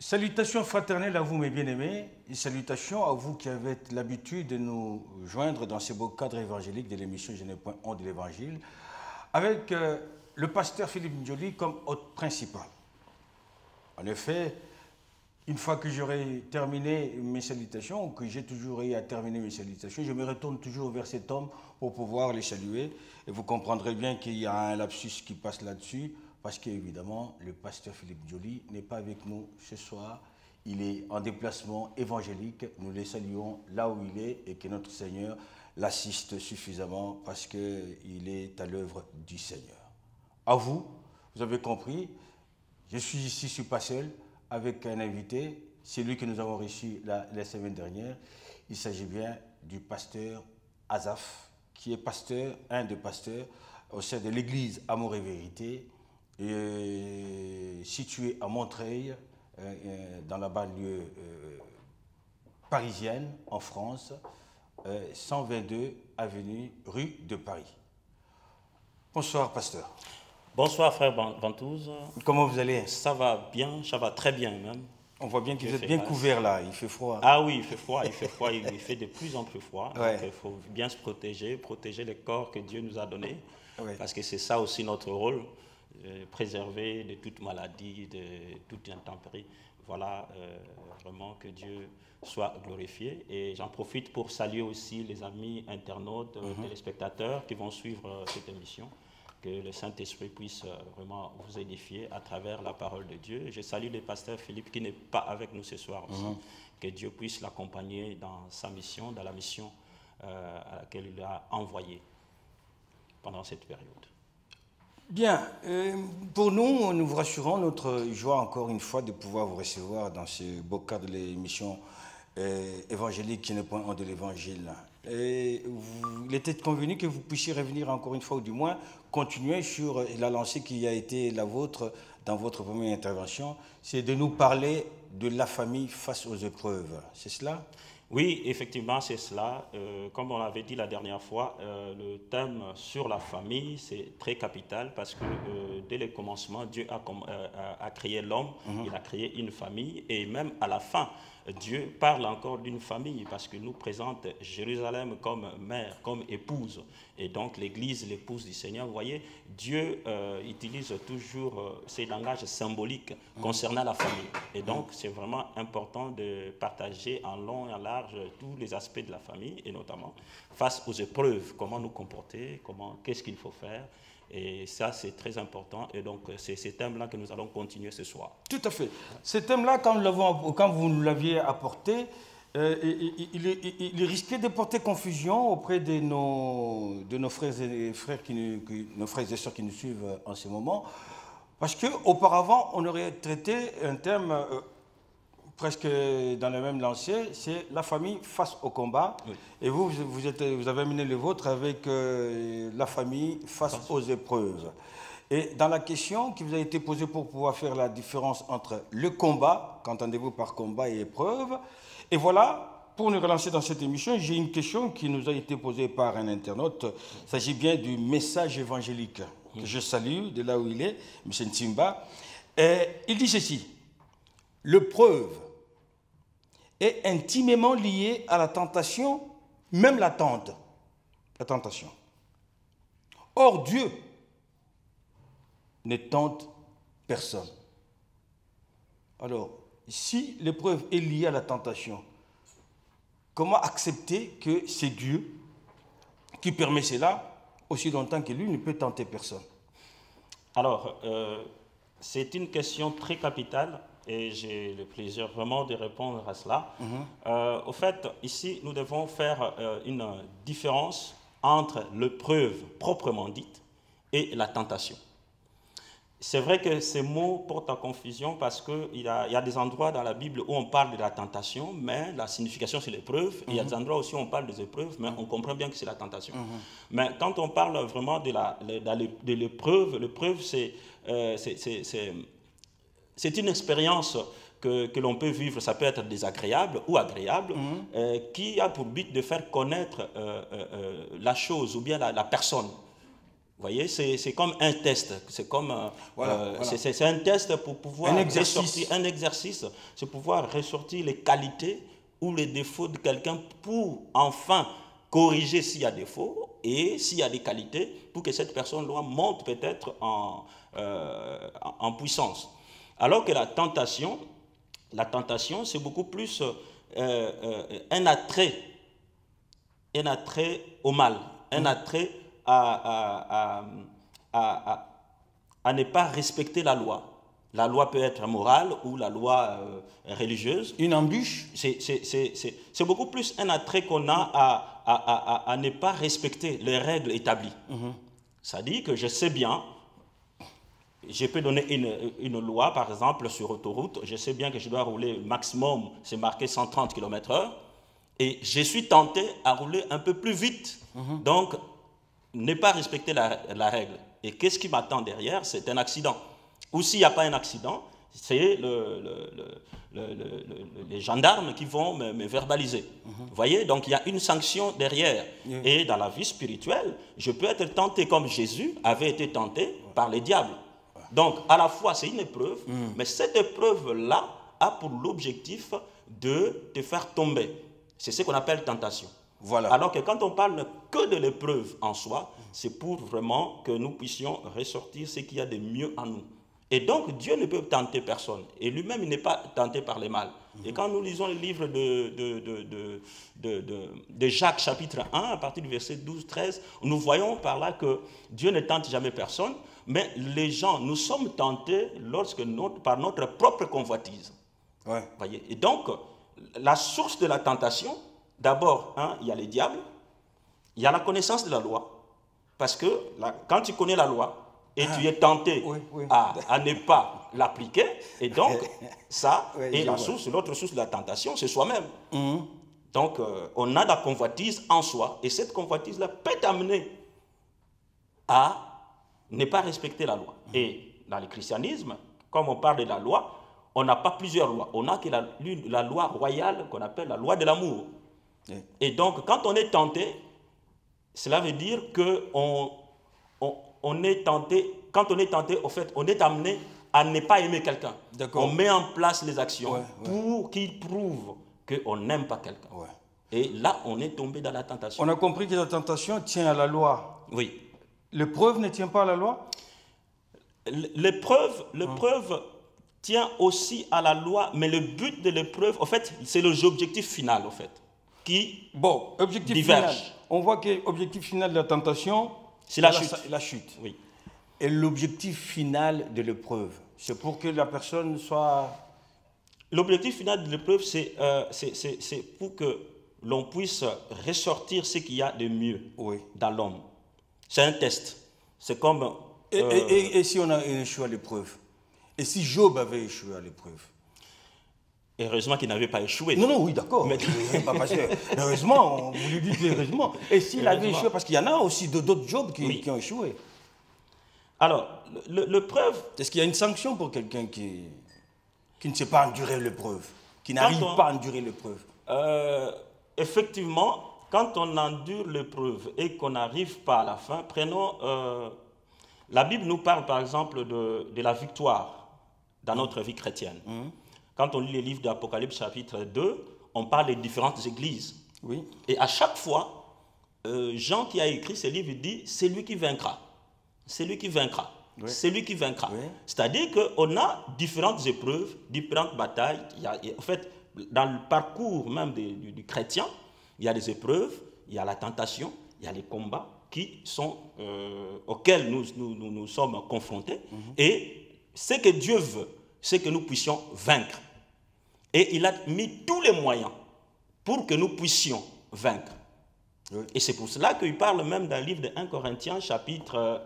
Salutations fraternelles à vous, mes bien-aimés, et salutations à vous qui avez l'habitude de nous joindre dans ce beau cadre évangélique de l'émission Je n'ai point honte de l'Évangile, avec le pasteur Philippe Njoli comme hôte principal. En effet, une fois que j'aurai terminé mes salutations, ou que j'ai toujours eu à terminer mes salutations, je me retourne toujours vers cet homme pour pouvoir les saluer. Et vous comprendrez bien qu'il y a un lapsus qui passe là-dessus, parce qu'évidemment, le pasteur Philippe Njoli n'est pas avec nous ce soir. Il est en déplacement évangélique. Nous le saluons là où il est et que notre Seigneur l'assiste suffisamment parce qu'il est à l'œuvre du Seigneur. À vous, vous avez compris, je suis ici, je ne suis pas seul, avec un invité. C'est lui que nous avons reçu la semaine dernière. Il s'agit bien du pasteur Azaf, qui est pasteur, un des pasteurs au sein de l'église Amour et Vérité, situé à Montreuil, dans la banlieue parisienne, en France, 122 avenue rue de Paris. Bonsoir, pasteur. Bonsoir, frère Ventouze. Comment vous allez? Ça va bien, ça va très bien même. On voit bien que vous êtes bien couvert là, il fait froid. Ah oui, il fait froid, il fait de plus en plus froid. Ouais. Donc il faut bien se protéger, protéger les corps que Dieu nous a donnés. Ouais. Parce que c'est ça aussi notre rôle. Préserver de toute maladie, de toute intempérie. Voilà, vraiment que Dieu soit glorifié. Et j'en profite pour saluer aussi les amis internautes, téléspectateurs qui vont suivre cette émission. Que le Saint-Esprit puisse vraiment vous édifier à travers la parole de Dieu. Je salue le pasteur Philippe qui n'est pas avec nous ce soir aussi. Que Dieu puisse l'accompagner dans sa mission, dans la mission à laquelle il l'a envoyé pendant cette période. Bien, pour nous, nous vous rassurons notre joie encore une fois de pouvoir vous recevoir dans ce beau cadre de l'émission évangélique qui n'est point honte de l'Évangile. Il était convenu que vous puissiez revenir encore une fois, ou du moins continuer sur la lancée qui a été la vôtre dans votre première intervention, c'est de nous parler de la famille face aux épreuves. C'est cela ? Oui, effectivement, c'est cela. Comme on l'avait dit la dernière fois, le thème sur la famille, c'est très capital parce que dès le commencement, Dieu a créé l'homme, il a créé une famille et même à la fin, Dieu parle encore d'une famille parce que nous présente Jérusalem comme mère, comme épouse. Et donc l'Église, l'épouse du Seigneur, vous voyez, Dieu utilise toujours ces langages symboliques concernant la famille. Et donc c'est vraiment important de partager en long et en large tous les aspects de la famille et notamment face aux épreuves, comment nous comporter, qu'est-ce qu'il faut faire. Et ça, c'est très important. Et donc, c'est ces thèmes-là que nous allons continuer ce soir. Tout à fait. Ces thèmes-là, quand vous nous l'aviez apporté, il risquait de porter confusion auprès de nos frères et sœurs qui nous suivent en ce moment. Parce qu'auparavant, on aurait traité un thème presque dans le même lancé, c'est la famille face au combat. Oui. Et vous avez mené le vôtre avec la famille face aux épreuves. Et dans la question qui vous a été posée pour pouvoir faire la différence entre le combat, qu'entendez-vous par combat et épreuve, et voilà, pour nous relancer dans cette émission, j'ai une question qui nous a été posée par un internaute. Il s'agit bien du message évangélique que je salue, de là où il est, M. Ntimba. Et il dit ceci: l'épreuve est intimement liée à la tentation, même la tentation. Or, Dieu ne tente personne. Alors, si l'épreuve est liée à la tentation, comment accepter que c'est Dieu qui permet cela aussi longtemps que lui ne peut tenter personne? Alors, c'est une question très capitale. Et j'ai le plaisir vraiment de répondre à cela. Au fait, ici, nous devons faire une différence entre l'épreuve proprement dite et la tentation. C'est vrai que ces mots portent à confusion parce qu'il y a des endroits dans la Bible où on parle de la tentation, mais la signification c'est l'épreuve. Il y a des endroits aussi où on parle des épreuves, mais on comprend bien que c'est la tentation. Mais quand on parle vraiment de l'épreuve, l'épreuve c'est une expérience que l'on peut vivre, ça peut être désagréable ou agréable, qui a pour but de faire connaître la chose ou bien la personne. Vous voyez, c'est comme un test. C'est comme Voilà. c'est un test pour pouvoir Un exercice. ressortir un exercice, c'est pouvoir ressortir les qualités ou les défauts de quelqu'un pour enfin corriger s'il y a défaut et s'il y a des qualités pour que cette personne-là monte peut-être en puissance. Alors que la tentation, c'est beaucoup plus un attrait au mal, un attrait à ne pas respecter la loi. La loi peut être morale ou la loi religieuse. Une embûche? C'est beaucoup plus un attrait qu'on a à ne pas respecter les règles établies. Ça dit que je sais bien, je peux donner une loi, par exemple, sur autoroute, je sais bien que je dois rouler maximum, c'est marqué 130 km/h, et je suis tenté à rouler un peu plus vite. Donc, ne pas respecter la règle. Et qu'est-ce qui m'attend derrière? C'est un accident. Ou s'il n'y a pas un accident, c'est les gendarmes qui vont me verbaliser. Vous voyez, donc il y a une sanction derrière. Et dans la vie spirituelle, je peux être tenté comme Jésus avait été tenté par les diables. Donc, à la fois, c'est une épreuve, mais cette épreuve-là a pour l'objectif de te faire tomber. C'est ce qu'on appelle tentation. Voilà. Alors que quand on parle que de l'épreuve en soi, c'est pour vraiment que nous puissions ressortir ce qu'il y a de mieux en nous. Et donc, Dieu ne peut tenter personne. Et lui-même, il n'est pas tenté par le mal. Et quand nous lisons le livre de Jacques, chapitre 1, à partir du verset 12-13, nous voyons par là que Dieu ne tente jamais personne, mais les gens, nous sommes tentés par notre propre convoitise. Ouais. Voyez. Et donc, la source de la tentation, d'abord, il y a les diables, il y a la connaissance de la loi, parce que quand tu connais la loi, et tu es tenté à ne pas l'appliquer, et donc, ça, et l'autre source de la tentation, c'est soi-même. Donc, on a la convoitise en soi, et cette convoitise-là peut t'amener à ne pas respecter la loi. Et dans le christianisme, comme on parle de la loi, on n'a pas plusieurs lois. On n'a que la loi royale qu'on appelle la loi de l'amour. Et donc, quand on est tenté, cela veut dire qu'on est tenté, quand on est tenté, au fait, on est amené à ne pas aimer quelqu'un. On met en place les actions pour qu'il prouve qu'on n'aime pas quelqu'un. Et là, on est tombé dans la tentation. On a compris que la tentation tient à la loi. Oui. L'épreuve ne tient pas à la loi? L'épreuve tient aussi à la loi, mais le but de l'épreuve, en fait, c'est l'objectif final, en fait, qui objectif diverge. Final. On voit que l'objectif final de la tentation, c'est la chute. La chute. Oui. Et l'objectif final de l'épreuve, c'est pour que la personne soit... L'objectif final de l'épreuve, c'est pour que l'on puisse ressortir ce qu'il y a de mieux dans l'homme. C'est un test. C'est comme... Et si on a échoué à l'épreuve? Et si Job avait échoué à l'épreuve? Heureusement qu'il n'avait pas échoué. Non, oui, d'accord. Mais... heureusement, vous lui dites heureusement. Et s'il avait échoué, parce qu'il y en a aussi d'autres Jobs qui ont échoué. Alors, l'épreuve... Est-ce qu'il y a une sanction pour quelqu'un qui ne sait pas endurer l'épreuve, qui n'arrive pas à endurer l'épreuve? Effectivement, quand on endure l'épreuve et qu'on n'arrive pas à la fin, prenons... la Bible nous parle par exemple de la victoire dans notre vie chrétienne. Quand on lit les livres d'Apocalypse chapitre 2, on parle des différentes églises. Oui. Et à chaque fois, Jean qui a écrit ce livre dit « c'est lui qui vaincra ». C'est lui qui vaincra. Oui. C'est lui qui vaincra. Oui. C'est-à-dire qu'on a différentes épreuves, différentes batailles. En fait, dans le parcours même du chrétien, il y a des épreuves, il y a la tentation, il y a les combats auxquels nous sommes confrontés. Et ce que Dieu veut, c'est que nous puissions vaincre. Et il a mis tous les moyens pour que nous puissions vaincre. Oui. Et c'est pour cela qu'il parle même d'un livre de 1 Corinthiens, chapitre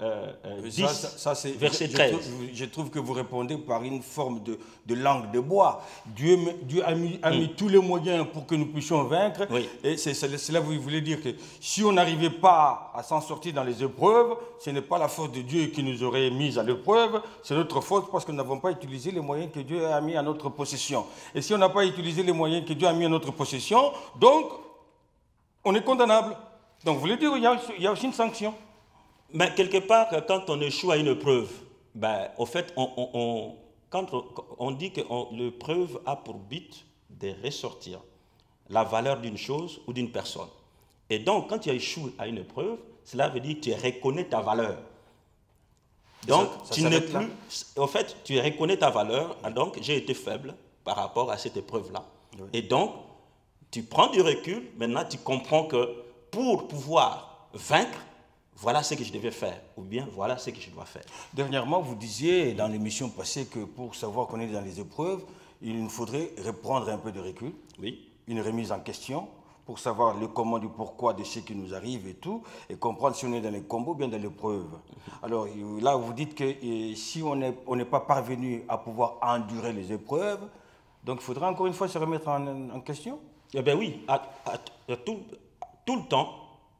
10, verset 13. Je trouve que vous répondez par une forme de langue de bois. Dieu a mis tous les moyens pour que nous puissions vaincre. Oui. Et cela vous voulez dire que si on n'arrivait pas à s'en sortir dans les épreuves, ce n'est pas la faute de Dieu qui nous aurait mis à l'épreuve, c'est notre faute parce que nous n'avons pas utilisé les moyens que Dieu a mis à notre possession. Et si on n'a pas utilisé les moyens que Dieu a mis à notre possession, donc... on est condamnable. Donc, vous voulez dire qu'il y a aussi une sanction? Mais quelque part, quand on échoue à une preuve, ben, au fait, quand on dit que l'épreuve a pour but de ressortir la valeur d'une chose ou d'une personne. Et donc, quand tu échoues à une preuve, cela veut dire que tu reconnais ta valeur. Donc, tu n'es plus... En fait, tu reconnais ta valeur. Donc, j'ai été faible par rapport à cette épreuve-là. Oui. Et donc, tu prends du recul. Maintenant, tu comprends que pour pouvoir vaincre, voilà ce que je devais faire. Ou bien, voilà ce que je dois faire. Dernièrement, vous disiez dans l'émission passée que pour savoir qu'on est dans les épreuves, il nous faudrait reprendre un peu de recul. Oui. Une remise en question pour savoir le comment, du pourquoi de ce qui nous arrive et tout, et comprendre si on est dans les combos ou bien dans l'épreuve. Alors là, vous dites que si on n'est pas parvenu à pouvoir endurer les épreuves, donc il faudra encore une fois se remettre en question? Eh bien oui, tout le temps,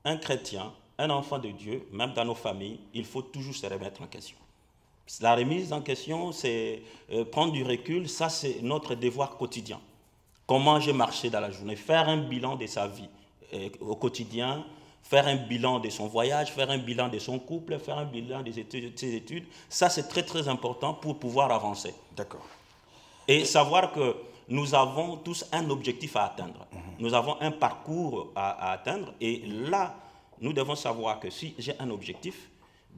un chrétien, un enfant de Dieu, même dans nos familles, il faut toujours se remettre en question. La remise en question, c'est prendre du recul, ça c'est notre devoir quotidien. Comment j'ai marché dans la journée, faire un bilan de sa vie au quotidien, faire un bilan de son voyage, faire un bilan de son couple, faire un bilan de ses études. Ça, c'est très, très important pour pouvoir avancer. D'accord. Et savoir que nous avons tous un objectif à atteindre. Nous avons un parcours à atteindre. Et là, nous devons savoir que si j'ai un objectif,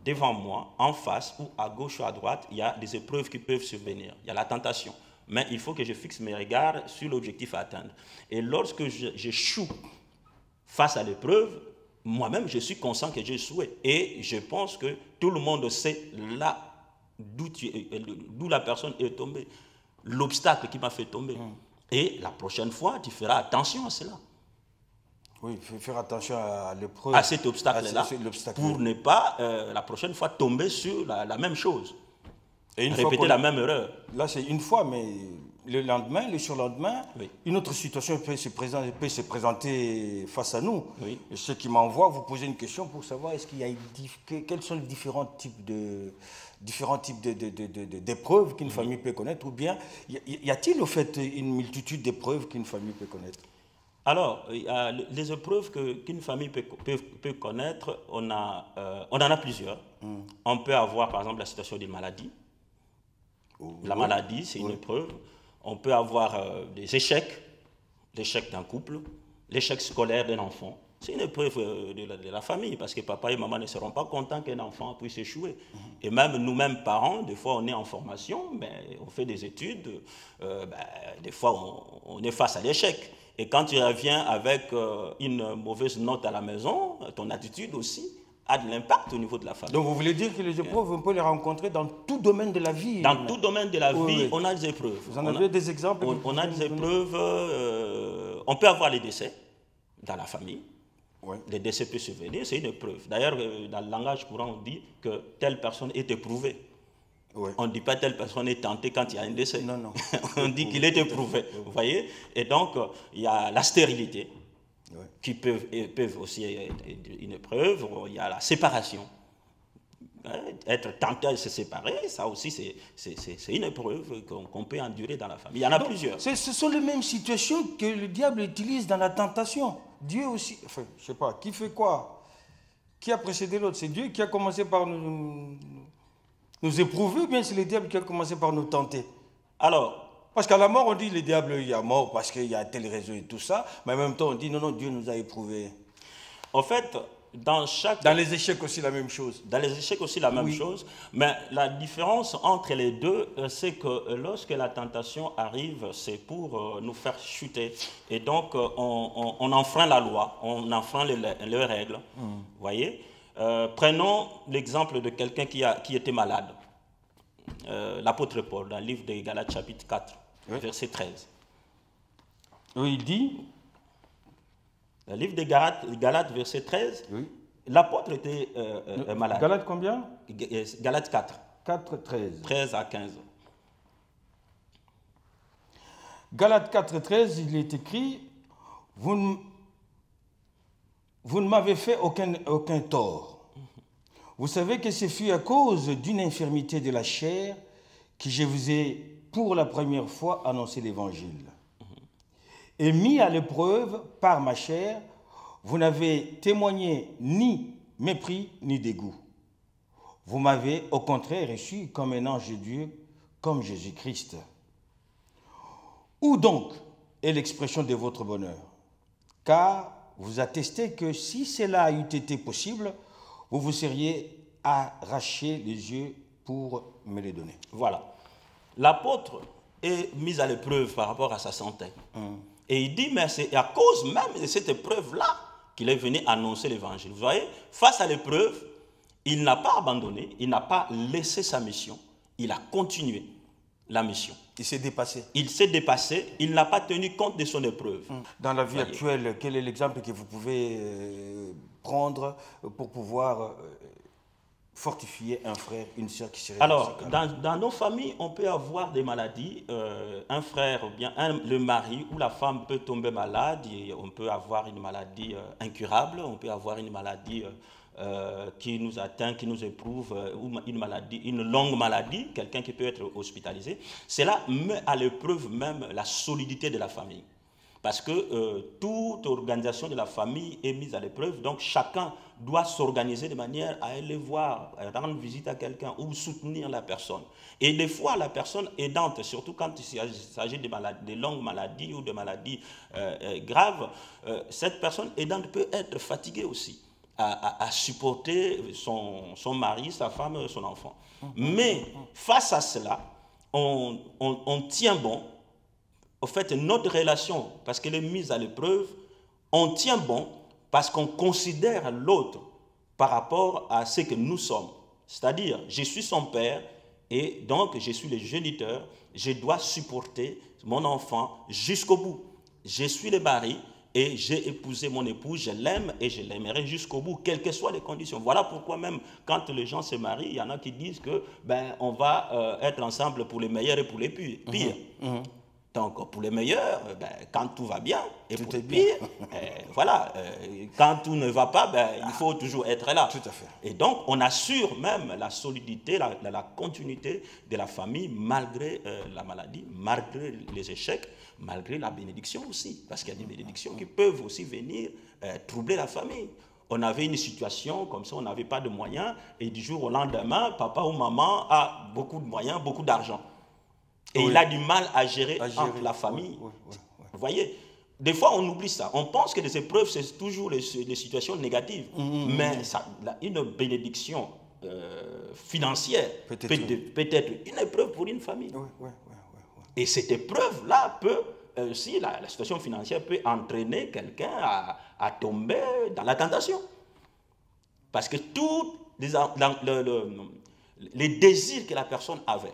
devant moi, en face ou à gauche ou à droite, il y a des épreuves qui peuvent survenir. Il y a la tentation. Mais il faut que je fixe mes regards sur l'objectif à atteindre. Et lorsque j'échoue face à l'épreuve, moi-même, je suis conscient que j'ai échoué. Et je pense que tout le monde sait là d'où la personne est tombée, l'obstacle qui m'a fait tomber. Et la prochaine fois, tu feras attention à cela. Oui, il faut faire attention à l'épreuve. À cet obstacle-là, pour ne pas, la prochaine fois, tomber sur la même chose. Et répéter la même erreur. Là, c'est une fois, mais le lendemain, le surlendemain, oui. Une autre situation peut se présenter face à nous. Oui. Et ce qui m'envoie vous poser une question pour savoir quels sont les différents types d'épreuves qu'une famille peut connaître, ou bien y a-t-il au fait une multitude d'épreuves qu'une famille peut connaître? Alors, les épreuves qu'une famille peut connaître, on en a plusieurs. On peut avoir, par exemple, la situation d'une maladie. La maladie, c'est une épreuve. On peut avoir des échecs, l'échec d'un couple, l'échec scolaire d'un enfant. C'est une épreuve de la famille, parce que papa et maman ne seront pas contents qu'un enfant puisse échouer. Et même nous-mêmes, parents, des fois on est en formation, on fait des études, des fois on est face à l'échec. Et quand tu reviens avec une mauvaise note à la maison, ton attitude aussi a de l'impact au niveau de la famille. Donc vous voulez dire que les épreuves, on peut les rencontrer dans tout domaine de la vie? Dans tout domaine de la vie, on a des épreuves. Vous en avez des exemples? On a des épreuves, on peut avoir les décès dans la famille. Oui. Les décès peuvent survenir, c'est une épreuve. D'ailleurs, dans le langage courant, on dit que telle personne est éprouvée. Oui. On ne dit pas telle personne est tentée quand il y a un décès. Non, non. On dit qu'il est éprouvé. Vous voyez? Et donc, il y a la stérilité, qui peuvent aussi être une épreuve. Il y a la séparation. Être tenté de se séparer, ça aussi, c'est une épreuve qu'on peut endurer dans la famille. Il y en a plusieurs. Ce sont les mêmes situations que le diable utilise dans la tentation. Dieu aussi, enfin, je ne sais pas, qui fait quoi? Qui a précédé l'autre? C'est Dieu qui a commencé par nous éprouver, ou bien c'est le diable qui a commencé par nous tenter? Alors, parce qu'à la mort, on dit le diable il est mort parce qu'il y a tel raison et tout ça, mais en même temps, on dit non, Dieu nous a éprouvés. En fait, dans les échecs aussi la même chose. Dans les échecs aussi la même chose, mais la différence entre les deux, c'est que lorsque la tentation arrive, c'est pour nous faire chuter. Et donc, on enfreint la loi, on enfreint les règles. Vous voyez? Prenons l'exemple de quelqu'un qui était malade. L'apôtre Paul, dans le livre de Galates chapitre 4, verset 13. Oui, il dit... Le livre de Galates, verset 13, l'apôtre était malade. Galates combien? Galates 4. 4, 13. 13 à 15. Galates 4, 13, il est écrit, vous ne m'avez fait aucun tort. Vous savez que ce fut à cause d'une infirmité de la chair que je vous ai pour la première fois annoncé l'évangile. Et mis à l'épreuve par ma chair, vous n'avez témoigné ni mépris ni dégoût. Vous m'avez au contraire reçu comme un ange de Dieu, comme Jésus-Christ. Où donc est l'expression de votre bonheur? Car vous attestez que si cela eût été possible, vous vous seriez arraché les yeux pour me les donner. Voilà. L'apôtre est mis à l'épreuve par rapport à sa santé. Et il dit, mais c'est à cause même de cette épreuve-là qu'il est venu annoncer l'évangile. Vous voyez, face à l'épreuve, il n'a pas abandonné, il n'a pas laissé sa mission, il a continué la mission. Il s'est dépassé. Il s'est dépassé, il n'a pas tenu compte de son épreuve. Dans la vie actuelle, quel est l'exemple que vous pouvez prendre pour pouvoir fortifier un frère, une sœur qui serait... Alors, dans nos familles, on peut avoir des maladies. Un frère, ou bien le mari ou la femme peut tomber malade. Et on peut avoir une maladie incurable, on peut avoir une maladie qui nous atteint, qui nous éprouve, ou une longue maladie, quelqu'un qui peut être hospitalisé. Cela met à l'épreuve même la solidité de la famille. Parce que toute organisation de la famille est mise à l'épreuve, donc chacun doit s'organiser de manière à aller voir, à rendre visite à quelqu'un ou soutenir la personne. Et des fois, la personne aidante, surtout quand il s'agit de longues maladies ou de maladies graves, cette personne aidante peut être fatiguée aussi à supporter son mari, sa femme, son enfant. Mais face à cela, on tient bon. Au fait, notre relation, parce qu'elle est mise à l'épreuve, on tient bon parce qu'on considère l'autre par rapport à ce que nous sommes. C'est-à-dire, je suis son père et donc je suis le géniteur, je dois supporter mon enfant jusqu'au bout. Je suis le mari et j'ai épousé mon épouse, je l'aime et je l'aimerai jusqu'au bout, quelles que soient les conditions. Voilà pourquoi même quand les gens se marient, il y en a qui disent que on va être ensemble pour les meilleurs et pour les pires. Donc, pour les meilleurs, quand tout va bien, et pour les pires, voilà, quand tout ne va pas, il faut toujours être là. Tout à fait. Et donc, on assure même la solidité, la continuité de la famille, malgré la maladie, malgré les échecs, malgré la bénédiction aussi. Parce qu'il y a des bénédictions qui peuvent aussi venir troubler la famille. On avait une situation comme ça, on n'avait pas de moyens, et du jour au lendemain, papa ou maman a beaucoup de moyens, beaucoup d'argent. Et il a du mal à gérer entre la famille. Vous voyez, des fois on oublie ça. On pense que les épreuves, c'est toujours les situations négatives. Mais ça, une bénédiction financière peut être une épreuve pour une famille. Et cette épreuve-là peut aussi, la situation financière peut entraîner quelqu'un à tomber dans la tentation. Parce que tous les désirs que la personne avait,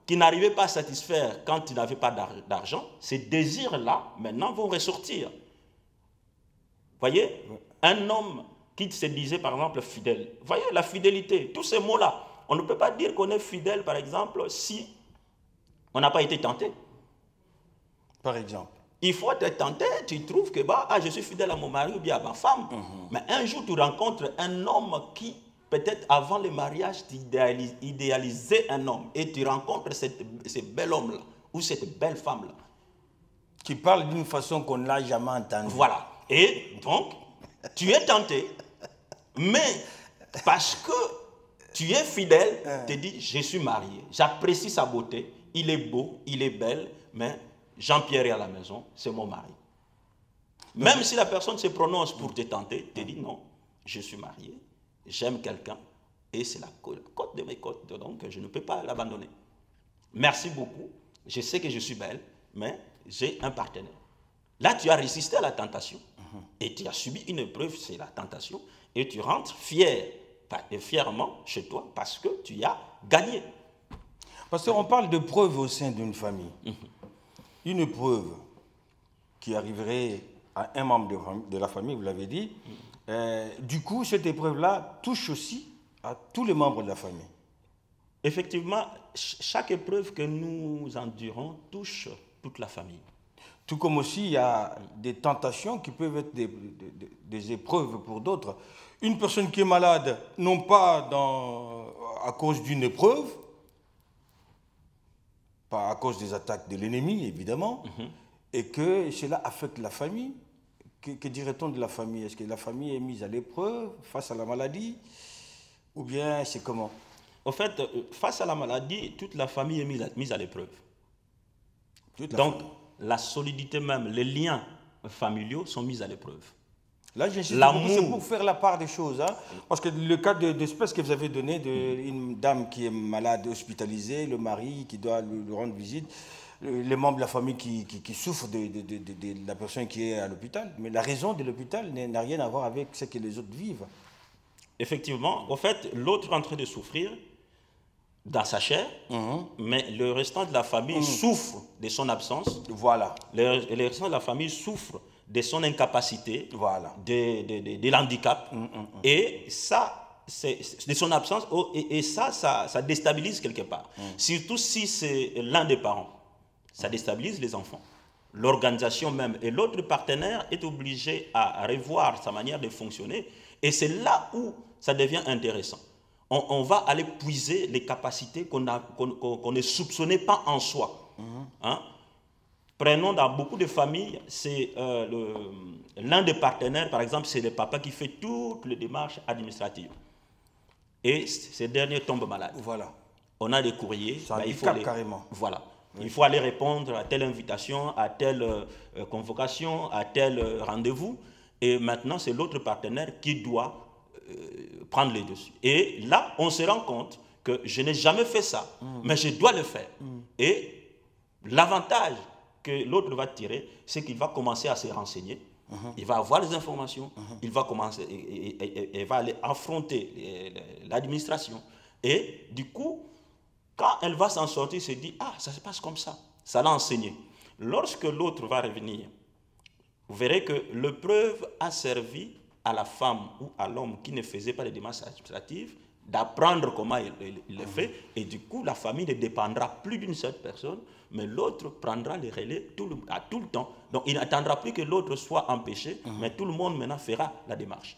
qui n'arrivait pas à satisfaire quand il n'avait pas d'argent, ces désirs-là, maintenant, vont ressortir. Vous voyez, un homme qui se disait, par exemple, fidèle. Vous voyez, la fidélité, tous ces mots-là, on ne peut pas dire qu'on est fidèle, par exemple, si on n'a pas été tenté. Par exemple. Il faut être tenté, tu trouves que je suis fidèle à mon mari ou bien à ma femme. Mais un jour, tu rencontres un homme qui, peut-être avant le mariage, tu idéalisais un homme et tu rencontres ce bel homme-là ou cette belle femme-là. Qui parle d'une façon qu'on n'a jamais entendue. Voilà. Et donc, tu es tenté, mais parce que tu es fidèle, tu te dis, je suis marié, j'apprécie sa beauté, il est beau, il est belle, mais Jean-Pierre est à la maison, c'est mon mari. Même si la personne se prononce pour te tenter, tu te dis, non, je suis marié, j'aime quelqu'un et c'est la côte de mes côtes, donc je ne peux pas l'abandonner. Merci beaucoup, je sais que je suis belle, mais j'ai un partenaire. Là, tu as résisté à la tentation et tu as subi une épreuve, c'est la tentation, et tu rentres fier et fièrement chez toi parce que tu as gagné. Parce qu'on parle de preuve au sein d'une famille. Une preuve qui arriverait à un membre de la famille, vous l'avez dit, du coup, cette épreuve-là touche aussi à tous les membres de la famille. Effectivement, chaque épreuve que nous endurons touche toute la famille. Tout comme aussi, il y a des tentations qui peuvent être des épreuves pour d'autres. Une personne qui est malade, non pas à cause d'une épreuve, pas à cause des attaques de l'ennemi, évidemment, et que cela affecte la famille. Que dirait-on de la famille? Est-ce que la famille est mise à l'épreuve face à la maladie? Ou bien c'est comment? Au fait, face à la maladie, toute la famille est mise à l'épreuve. Donc, la solidité même, les liens familiaux sont mis à l'épreuve. Là, j'insiste beaucoup, c'est pour faire la part des choses. Hein, parce que le cas d'espèce que vous avez donné d'une dame qui est malade, hospitalisée, le mari qui doit lui rendre visite, les membres de la famille qui souffrent de la personne qui est à l'hôpital. Mais la raison de l'hôpital n'a rien à voir avec ce que les autres vivent. Effectivement, au fait, l'autre est en train de souffrir dans sa chair, mais le restant de la famille souffre de son absence. Voilà. Le restant de la famille souffre de son incapacité, voilà, de l'handicap, et ça, de son absence, et ça déstabilise quelque part. Surtout si c'est l'un des parents, ça déstabilise les enfants. L'organisation même, et l'autre partenaire est obligé à revoir sa manière de fonctionner, et c'est là où ça devient intéressant. On va aller puiser les capacités qu'on ne soupçonnait pas en soi. Hein? Prenons dans beaucoup de familles, c'est l'un des partenaires, par exemple, c'est le papa qui fait toutes les démarches administratives. Et ces derniers tombent malades. Voilà. On a des courriers. Ça il faut aller, carrément. Voilà. Oui. Il faut aller répondre à telle invitation, à telle convocation, à tel rendez-vous. Et maintenant, c'est l'autre partenaire qui doit prendre les dessus. Et là, on se rend compte que je n'ai jamais fait ça, mais je dois le faire. Et l'avantage que l'autre va tirer, c'est qu'il va commencer à se renseigner, il va avoir les informations, il va commencer et va aller affronter l'administration. Et du coup, quand elle va s'en sortir, elle se dit, ah, ça se passe comme ça, ça l'a enseigné. Lorsque l'autre va revenir, vous verrez que l'épreuve a servi à la femme ou à l'homme qui ne faisait pas les démarches administratives d'apprendre comment il le fait, et du coup, la famille ne dépendra plus d'une seule personne, mais l'autre prendra les relais à tout le temps. Donc, il n'attendra plus que l'autre soit empêché, mais tout le monde maintenant fera la démarche.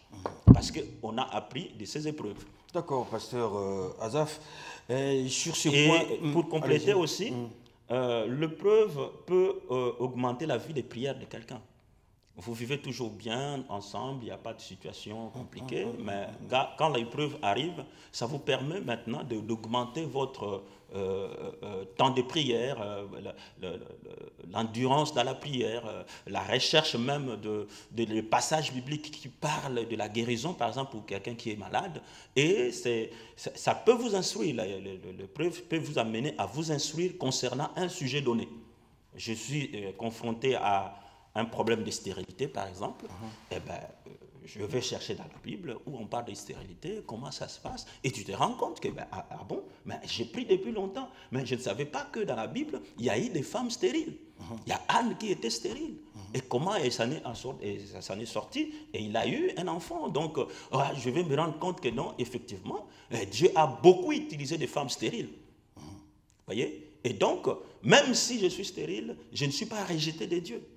Parce qu'on a appris de ces épreuves. D'accord, pasteur Azaf. Sur ce point, pour compléter aussi, l'épreuve peut augmenter la vie de prière de quelqu'un. Vous vivez toujours bien ensemble, il n'y a pas de situation compliquée, mais quand l'épreuve arrive, ça vous permet maintenant d'augmenter votre temps de prière, l'endurance dans la prière, la recherche même de passages bibliques qui parlent de la guérison, par exemple, pour quelqu'un qui est malade. Et ça peut vous instruire, l'épreuve peut vous amener à vous instruire concernant un sujet donné. Je suis confronté à un problème de stérilité, par exemple, eh ben, je vais chercher dans la Bible où on parle de stérilité, comment ça se passe, et tu te rends compte que, ben, ah bon, mais j'ai pris depuis longtemps, mais je ne savais pas que dans la Bible, il y a eu des femmes stériles. Il y a Anne qui était stérile. Et comment ça s'en est sorti, et il a eu un enfant. Donc, je vais me rendre compte que non, effectivement, Dieu a beaucoup utilisé des femmes stériles. Vous voyez? Et donc, même si je suis stérile, je ne suis pas rejeté de Dieu.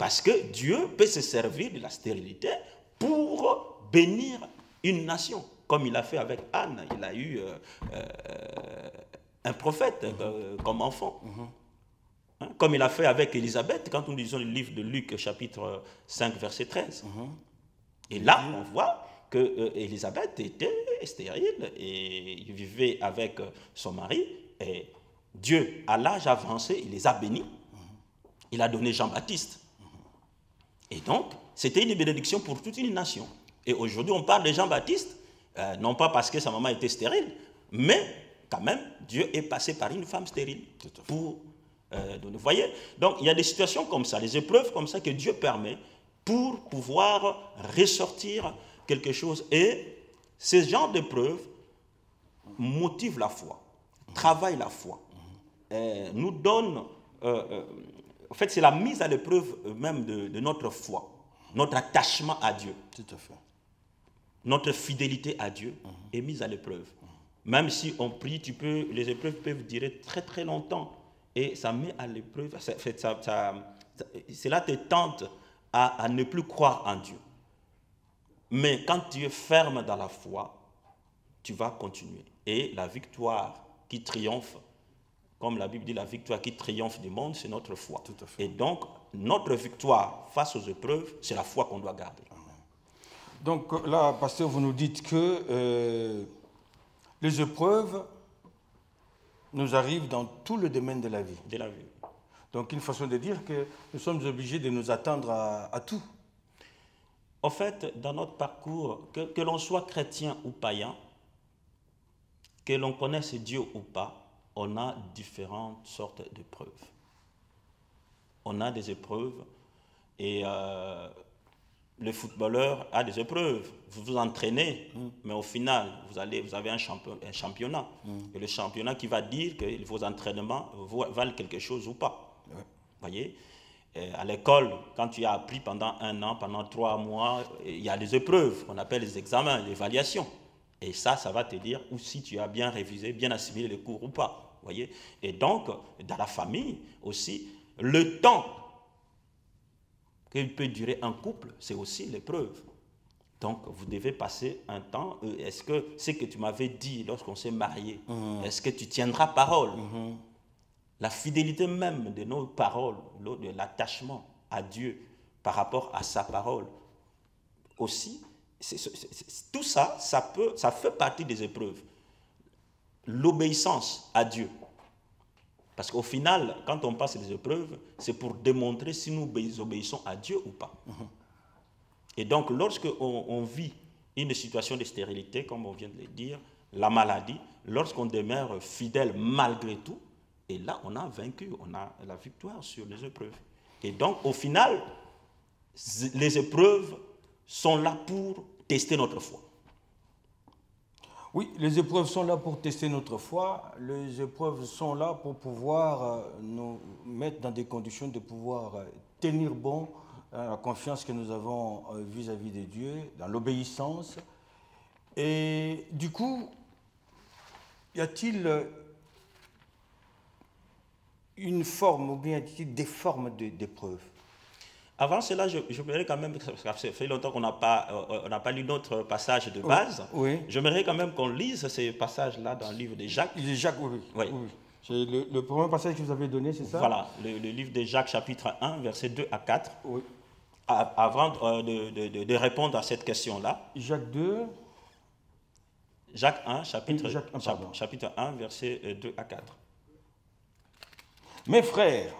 Parce que Dieu peut se servir de la stérilité pour bénir une nation. Comme il a fait avec Anne, il a eu un prophète comme enfant. Comme il a fait avec Élisabeth, quand nous lisons le livre de Luc, chapitre 5, verset 13. Et là, on voit que Élisabeth était stérile et il vivait avec son mari. Et Dieu, à l'âge avancé, il les a bénis. Il a donné Jean-Baptiste. Et donc, c'était une bénédiction pour toute une nation. Et aujourd'hui, on parle de Jean-Baptiste, non pas parce que sa maman était stérile, mais quand même, Dieu est passé par une femme stérile. Vous voyez? Donc, il y a des situations comme ça, des épreuves comme ça que Dieu permet pour pouvoir ressortir quelque chose. Et ce genre d'épreuves motive la foi, travaille la foi, nous donne... en fait, c'est la mise à l'épreuve même de notre foi, notre attachement à Dieu. Tout à fait. Notre fidélité à Dieu est mise à l'épreuve. Même si on prie, les épreuves peuvent durer très très longtemps. Et ça met à l'épreuve, cela te tente à ne plus croire en Dieu. Mais quand tu es ferme dans la foi, tu vas continuer. Et la victoire qui triomphe, comme la Bible dit, la victoire qui triomphe du monde, c'est notre foi. Et donc, notre victoire face aux épreuves, c'est la foi qu'on doit garder. Donc là, pasteur, vous nous dites que les épreuves nous arrivent dans tout le domaine de la vie. De la vie. Donc une façon de dire que nous sommes obligés de nous attendre à tout. En fait, dans notre parcours, que l'on soit chrétien ou païen, que l'on connaisse Dieu ou pas, on a différentes sortes d'épreuves. On a des épreuves et le footballeur a des épreuves. Vous vous entraînez, mais au final, vous avez un championnat. Et le championnat qui va dire que vos entraînements valent quelque chose ou pas. Ouais. Voyez, à l'école, quand tu as appris pendant 1 an, pendant 3 mois, il y a des épreuves qu'on appelle les examens, l'évaluation. Et ça va te dire ou si tu as bien révisé, bien assimilé les cours ou pas. Voyez. Et donc, dans la famille aussi, le temps qu'il peut durer un couple, c'est aussi l'épreuve. Donc, vous devez passer un temps. Est-ce que ce que tu m'avais dit lorsqu'on s'est marié, est-ce que tu tiendras parole? La fidélité même de nos paroles, de l'attachement à Dieu par rapport à sa parole, aussi, tout ça, ça fait partie des épreuves. L'obéissance à Dieu. Parce qu'au final, quand on passe les épreuves, c'est pour démontrer si nous obéissons à Dieu ou pas. Et donc, lorsqu'on vit une situation de stérilité, comme on vient de le dire, la maladie, lorsqu'on demeure fidèle malgré tout, et là, on a vaincu, on a la victoire sur les épreuves. Et donc, au final, les épreuves sont là pour tester notre foi. Oui, les épreuves sont là pour tester notre foi. Les épreuves sont là pour pouvoir nous mettre dans des conditions de pouvoir tenir bon la confiance que nous avons vis-à-vis de Dieu, dans l'obéissance. Et du coup, y a-t-il une forme ou bien y a-t-il des formes d'épreuves? Avant cela, je voudrais quand même, parce que ça fait longtemps qu'on n'a pas lu notre passage de base, oui. J'aimerais quand même qu'on lise ces passages-là dans le livre de Jacques. Jacques, oui. Oui. Oui. C'est le premier passage que vous avez donné, c'est ça? Voilà, le livre de Jacques, chapitre 1, versets 2 à 4. Oui. Avant de répondre à cette question-là. Jacques 2. Jacques 1, chapitre 1, versets 2 à 4. Mes frères,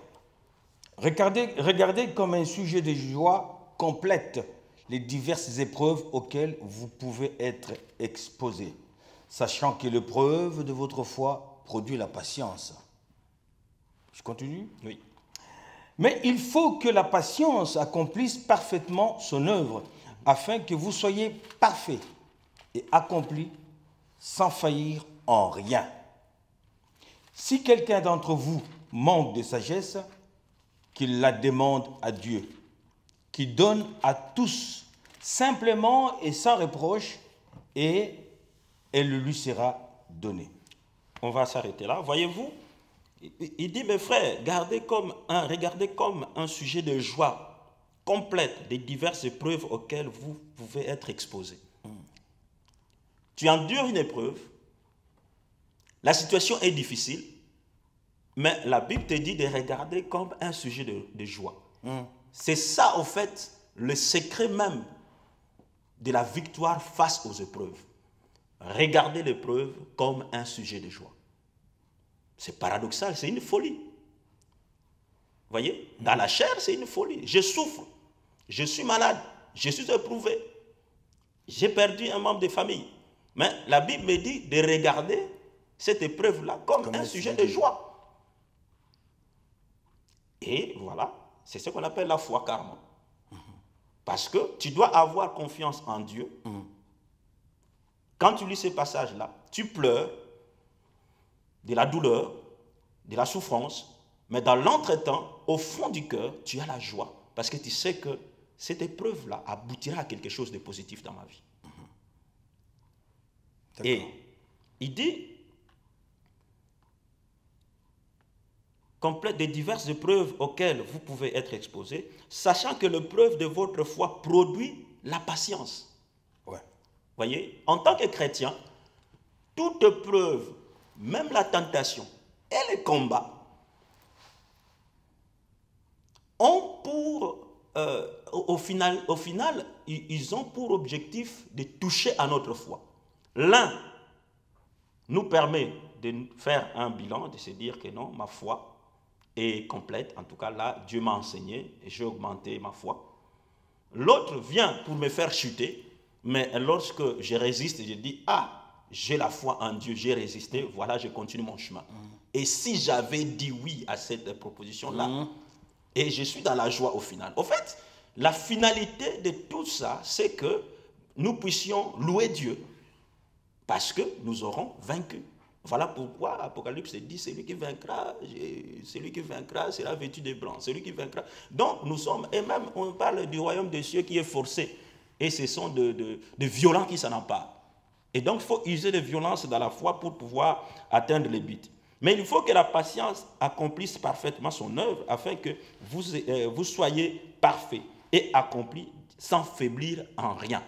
regardez comme un sujet de joie complète les diverses épreuves auxquelles vous pouvez être exposés, sachant que l'épreuve de votre foi produit la patience. Je continue? Oui. Mais il faut que la patience accomplisse parfaitement son œuvre, afin que vous soyez parfaits et accomplis sans faillir en rien. Si quelqu'un d'entre vous manque de sagesse, qu'il la demande à Dieu, qui donne à tous simplement et sans reproche, et elle lui sera donnée. On va s'arrêter là. Voyez-vous, il dit, mes frères, regardez comme un sujet de joie complète des diverses épreuves auxquelles vous pouvez être exposés. Tu endures une épreuve, la situation est difficile, mais la Bible te dit de regarder comme un sujet de joie. C'est ça, en fait, le secret même de la victoire face aux épreuves. Regardez l'épreuve comme un sujet de joie. C'est paradoxal, c'est une folie. Vous voyez, dans la chair, c'est une folie. Je souffre, je suis malade, je suis éprouvé, j'ai perdu un membre de famille. Mais la Bible me dit de regarder cette épreuve-là comme un sujet de joie. Et voilà, c'est ce qu'on appelle la foi carrément. Parce que tu dois avoir confiance en Dieu. Quand tu lis ces passages-là, tu pleures de la douleur, de la souffrance, mais dans l'entretemps, au fond du cœur, tu as la joie. Parce que tu sais que cette épreuve-là aboutira à quelque chose de positif dans ma vie. Et il dit, complète des diverses épreuves auxquelles vous pouvez être exposés, sachant que l'épreuve de votre foi produit la patience. Ouais. Voyez, en tant que chrétien, toute épreuve, même la tentation et les combats, ont pour au final, ils ont pour objectif de toucher à notre foi. L'un nous permet de faire un bilan, de se dire que non, ma foi est complète. En tout cas, là, Dieu m'a enseigné et j'ai augmenté ma foi. L'autre vient pour me faire chuter, mais lorsque je résiste, je dis, ah, j'ai la foi en Dieu, j'ai résisté, voilà, je continue mon chemin. Et si j'avais dit oui à cette proposition-là, et je suis dans la joie au final. Au fait, la finalité de tout ça, c'est que nous puissions louer Dieu, parce que nous aurons vaincu. Voilà pourquoi Apocalypse dit, celui qui vaincra sera vêtu de blanc, celui qui vaincra. Donc nous sommes, et même on parle du royaume des cieux qui est forcé, et ce sont de violents qui s'en emparent. Et donc il faut user de violence dans la foi pour pouvoir atteindre les buts. Mais il faut que la patience accomplisse parfaitement son œuvre, afin que vous soyez parfaits et accomplis sans faiblir en rien.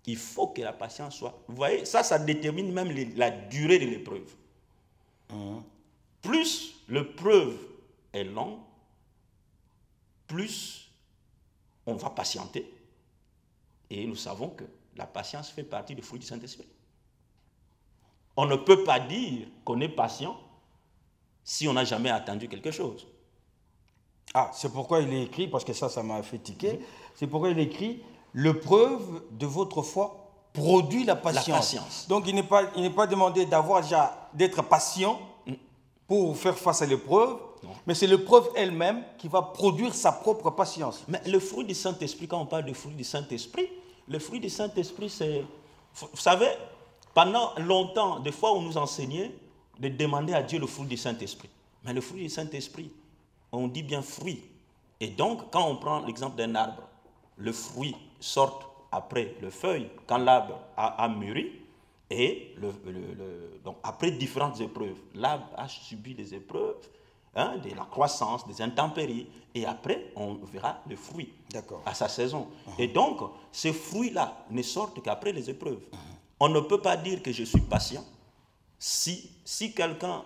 Il faut que la patience soit... Vous voyez, ça détermine même la durée de l'épreuve. Plus l'épreuve est longue, plus on va patienter. Et nous savons que la patience fait partie du fruit du Saint-Esprit. On ne peut pas dire qu'on est patient si on n'a jamais attendu quelque chose. Ah, c'est pourquoi il est écrit, parce que ça m'a fait tiquer, c'est pourquoi il est écrit... L'épreuve de votre foi produit la patience. La patience. Donc, il n'est pas demandé d'être patient pour faire face à l'épreuve, mais c'est l'épreuve elle-même qui va produire sa propre patience. Mais le fruit du Saint-Esprit, quand on parle du fruit du Saint-Esprit, le fruit du Saint-Esprit, c'est... Vous savez, pendant longtemps, des fois, on nous enseignait de demander à Dieu le fruit du Saint-Esprit. Mais le fruit du Saint-Esprit, on dit bien fruit. Et donc, quand on prend l'exemple d'un arbre, le fruit sort après le feuille, quand l'arbre a mûri, et donc après différentes épreuves. L'arbre a subi des épreuves, de la croissance, des intempéries, et après, on verra le fruit à sa saison. Et donc, ces fruits-là ne sortent qu'après les épreuves. On ne peut pas dire que je suis patient si quelqu'un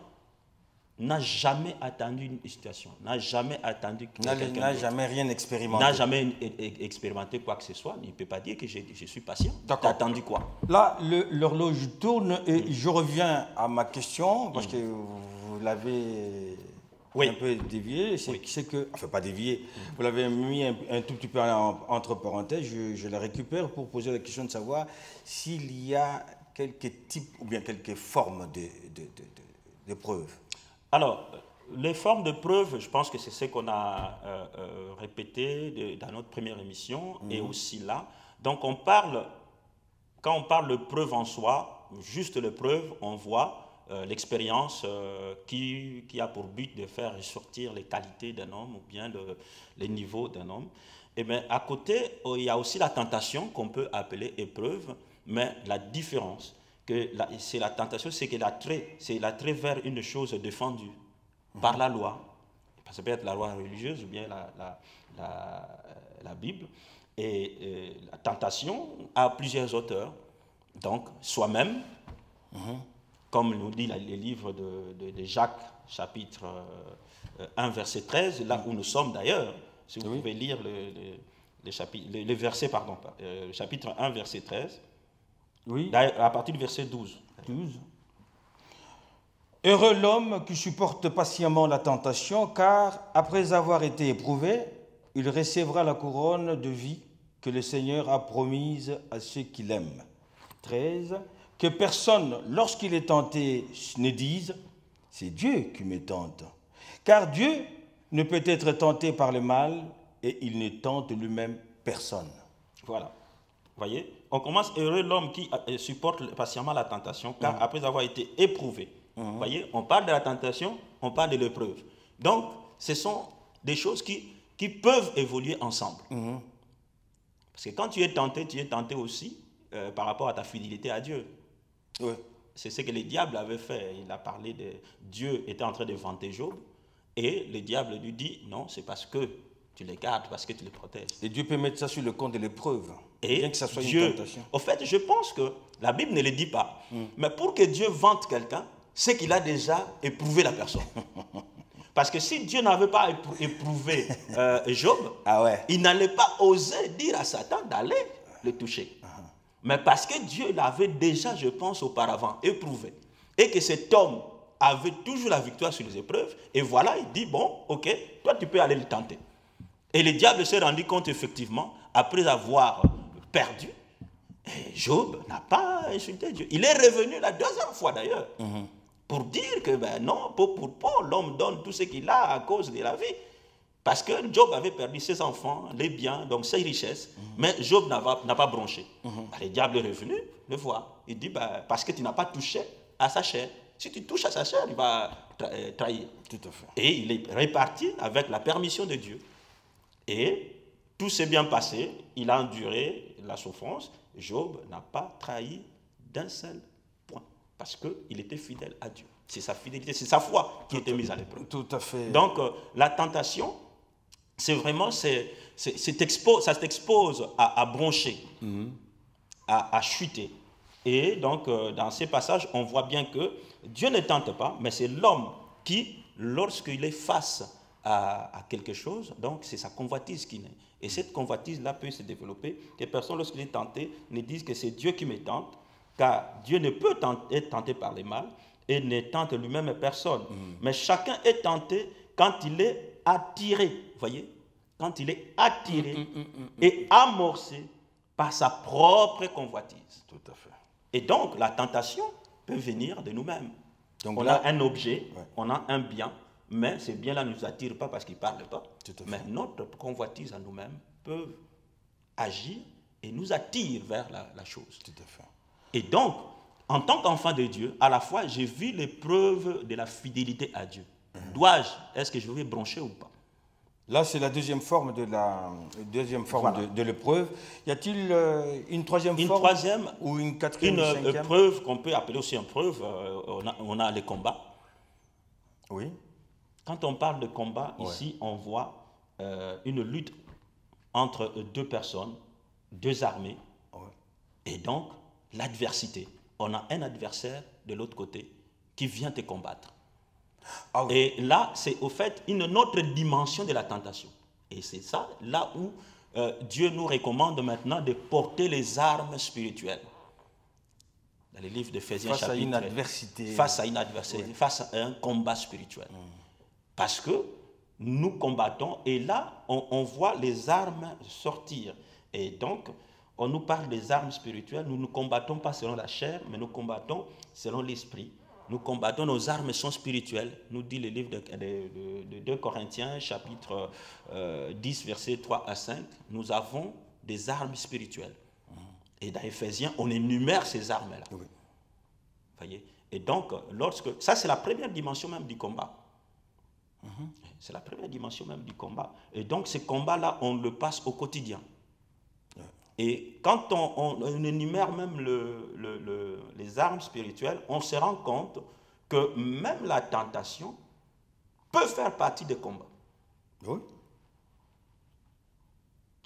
n'a jamais attendu une situation, n'a jamais attendu que n'a jamais rien expérimenté. N'a jamais expérimenté quoi que ce soit, il ne peut pas dire que je suis patient. Tu as attendu quoi? Là, l'horloge tourne et je reviens à ma question, parce que vous l'avez un peu dévié. C'est que, enfin pas dévié, vous l'avez mis un tout petit peu entre parenthèses, je la récupère pour poser la question de savoir s'il y a quelques types ou bien quelques formes de preuves. Alors, les formes de preuves, je pense que c'est ce qu'on a répété dans notre première émission et aussi là. Donc, quand on parle de preuve en soi, juste les preuves, on voit l'expérience qui a pour but de faire ressortir les qualités d'un homme ou bien les niveaux d'un homme. Et bien, à côté, il y a aussi la tentation qu'on peut appeler épreuve, mais la différence, c'est la tentation, c'est l'attrait vers une chose défendue par la loi. Ça peut être la loi religieuse ou bien la Bible. Et la tentation a plusieurs auteurs. Donc, soi-même, comme nous dit le livre de Jacques, chapitre 1, verset 13, là où nous sommes d'ailleurs, si vous pouvez lire le verset, chapitre 1, verset 13, à partir du verset 12. Heureux l'homme qui supporte patiemment la tentation, car après avoir été éprouvé, il recevra la couronne de vie que le Seigneur a promise à ceux qui l'aiment. 13. Que personne, lorsqu'il est tenté, ne dise « c'est Dieu qui me tente ». Car Dieu ne peut être tenté par le mal et il ne tente lui-même personne. Voilà. Vous voyez, on commence heureux l'homme qui supporte patiemment la tentation, car après avoir été éprouvé. Vous voyez, on parle de la tentation, on parle de l'épreuve. Donc, ce sont des choses qui peuvent évoluer ensemble. Parce que quand tu es tenté aussi par rapport à ta fidélité à Dieu. C'est ce que le diable avait fait. Il a parlé de Dieu était en train de vanter Job. Et le diable lui dit, non, c'est parce que tu les gardes, parce que tu les protèges. Et Dieu peut mettre ça sur le compte de l'épreuve, bien que ça soit Dieu, une tentation. En fait, je pense que la Bible ne le dit pas. Mais pour que Dieu vante quelqu'un, c'est qu'il a déjà éprouvé la personne. Parce que si Dieu n'avait pas éprouvé Job, il n'allait pas oser dire à Satan d'aller le toucher. Mais parce que Dieu l'avait déjà, je pense, auparavant éprouvé. Et que cet homme avait toujours la victoire sur les épreuves. Et voilà, il dit, bon, ok, toi tu peux aller le tenter. Et le diable s'est rendu compte, effectivement, après avoir perdu, Job n'a pas insulté Dieu. Il est revenu la deuxième fois d'ailleurs. Pour dire que ben non, pour l'homme donne tout ce qu'il a à cause de la vie. Parce que Job avait perdu ses enfants, les biens, donc ses richesses, mais Job n'a pas bronché. Le diable est revenu le voir. Il dit, ben, parce que tu n'as pas touché à sa chair. Si tu touches à sa chair, il va trahir. Tout à fait. Et il est reparti avec la permission de Dieu. Et tout s'est bien passé, il a enduré la souffrance. Job n'a pas trahi d'un seul point. Parce qu'il était fidèle à Dieu. C'est sa fidélité, c'est sa foi qui était mise à l'épreuve. Tout à fait. Donc, la tentation, c'est vraiment, ça t'expose à broncher, à chuter. Et donc, dans ces passages, on voit bien que Dieu ne tente pas, mais c'est l'homme qui, lorsqu'il est face à quelque chose, donc c'est sa convoitise qui naît. Et cette convoitise-là peut se développer, que personne, lorsqu'il est tenté, ne dise que c'est Dieu qui me tente, car Dieu ne peut être tenté par le mal et ne tente lui-même personne. Mais chacun est tenté quand il est attiré, voyez, quand il est attiré et amorcé par sa propre convoitise. Tout à fait. Et donc, la tentation peut venir de nous-mêmes. Donc, on a un objet, on a un bien, mais ce bien-là ne nous attire pas parce qu'il ne parle pas. Mais notre convoitise à nous-mêmes peut agir et nous attire vers la chose. Tout à fait. Et donc, en tant qu'enfant de Dieu, à la fois, j'ai vu l'épreuve de la fidélité à Dieu. Est-ce que je vais broncher ou pas? Là, c'est la deuxième forme de l'épreuve. Y a-t-il une troisième forme ou une quatrième, une cinquième? épreuve qu'on peut appeler aussi épreuve, on a les combats. Oui. Quand on parle de combat, ici, on voit une lutte entre deux personnes, deux armées, et donc l'adversité. On a un adversaire de l'autre côté qui vient te combattre. Et là, c'est au fait une autre dimension de la tentation. Et c'est ça, là où Dieu nous recommande maintenant de porter les armes spirituelles. Dans les livres d'Éphésiens chapitre... Face à une adversité. Face à une adversité, face à un combat spirituel. Parce que nous combattons, et là, on voit les armes sortir. Et donc, on nous parle des armes spirituelles. Nous ne combattons pas selon la chair, mais nous combattons selon l'esprit. Nous combattons, nos armes sont spirituelles, nous dit le livre de 2 Corinthiens, chapitre 10, versets 3 à 5. Nous avons des armes spirituelles. Et dans Éphésiens, on énumère ces armes-là. Voyez? Et donc, ça c'est la première dimension même du combat. C'est la première dimension même du combat. Et donc, ce combat-là, on le passe au quotidien. Et quand on énumère même les armes spirituelles, on se rend compte que même la tentation peut faire partie des combats. Oui.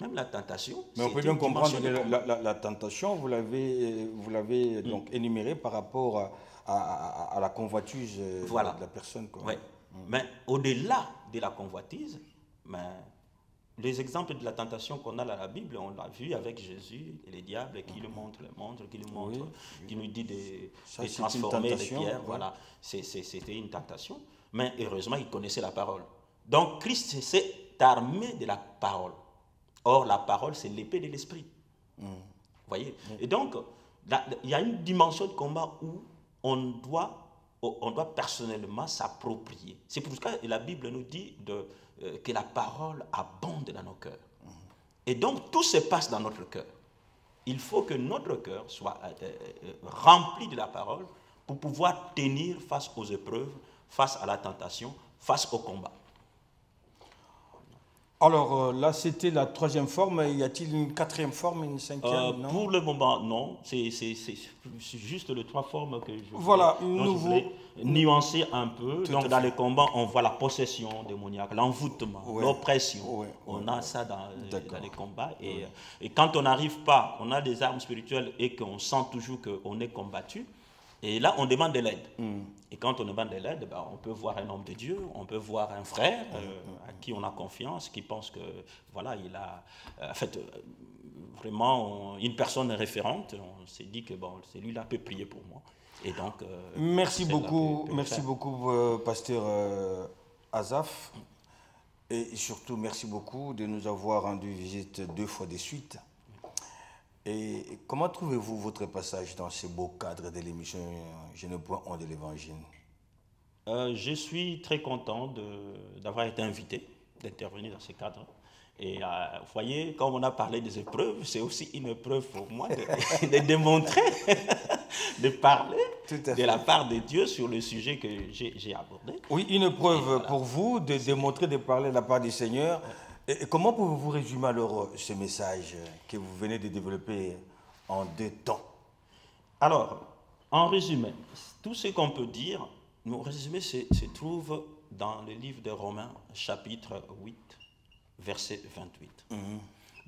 Même la tentation. Mais on peut bien comprendre que la tentation, vous l'avez donc énumérée par rapport à la convoitise de la personne. Oui. Mais au-delà de la convoitise, les exemples de la tentation qu'on a dans la Bible, on l'a vu avec Jésus et les diables qui lui montrent les montres, qui nous dit de transformer les pierres. Voilà, c'était une tentation. Mais heureusement, il connaissait la parole. Donc Christ s'est armé de la parole. Or, la parole, c'est l'épée de l'esprit. Vous voyez? Et donc, il y a une dimension de combat où on doit personnellement s'approprier. C'est pour ça que la Bible nous dit que la parole abonde dans nos cœurs. Et donc, tout se passe dans notre cœur. Il faut que notre cœur soit rempli de la parole pour pouvoir tenir face aux épreuves, face à la tentation, face au combat. Alors là, c'était la troisième forme. Y a-t-il une quatrième forme, une cinquième? Non. Pour le moment, non. C'est juste les trois formes que je voulais nuancer un peu. Donc, dans les combats, on voit la possession démoniaque, l'envoûtement, l'oppression. On a ça dans les combats. Et quand on n'arrive pas, on a des armes spirituelles et qu'on sent toujours qu'on est combattu, et là, on demande de l'aide. Et quand on demande de l'aide, ben, on peut voir un homme de Dieu, on peut voir un frère à qui on a confiance, qui pense que voilà, il a en fait vraiment une personne référente. On s'est dit que bon, celui-là peut prier pour moi. Et donc, merci beaucoup, pasteur Azaf. Et surtout, merci beaucoup de nous avoir rendu visite 2 fois de suite. Et comment trouvez-vous votre passage dans ce beau cadre de l'émission Je ne point honte de l'Évangile? Je suis très content d'avoir été invité, d'intervenir dans ce cadre. Et vous voyez, comme on a parlé des épreuves, c'est aussi une épreuve pour moi de démontrer, de parler de la part de Dieu sur le sujet que j'ai abordé. Oui, une épreuve voilà. Pour vous de démontrer, de parler de la part du Seigneur. Et comment pouvez-vous résumer alors ce message que vous venez de développer en 2 temps? Alors, en résumé, tout ce qu'on peut dire, mon résumé se trouve dans le livre de Romains, chapitre 8, verset 28.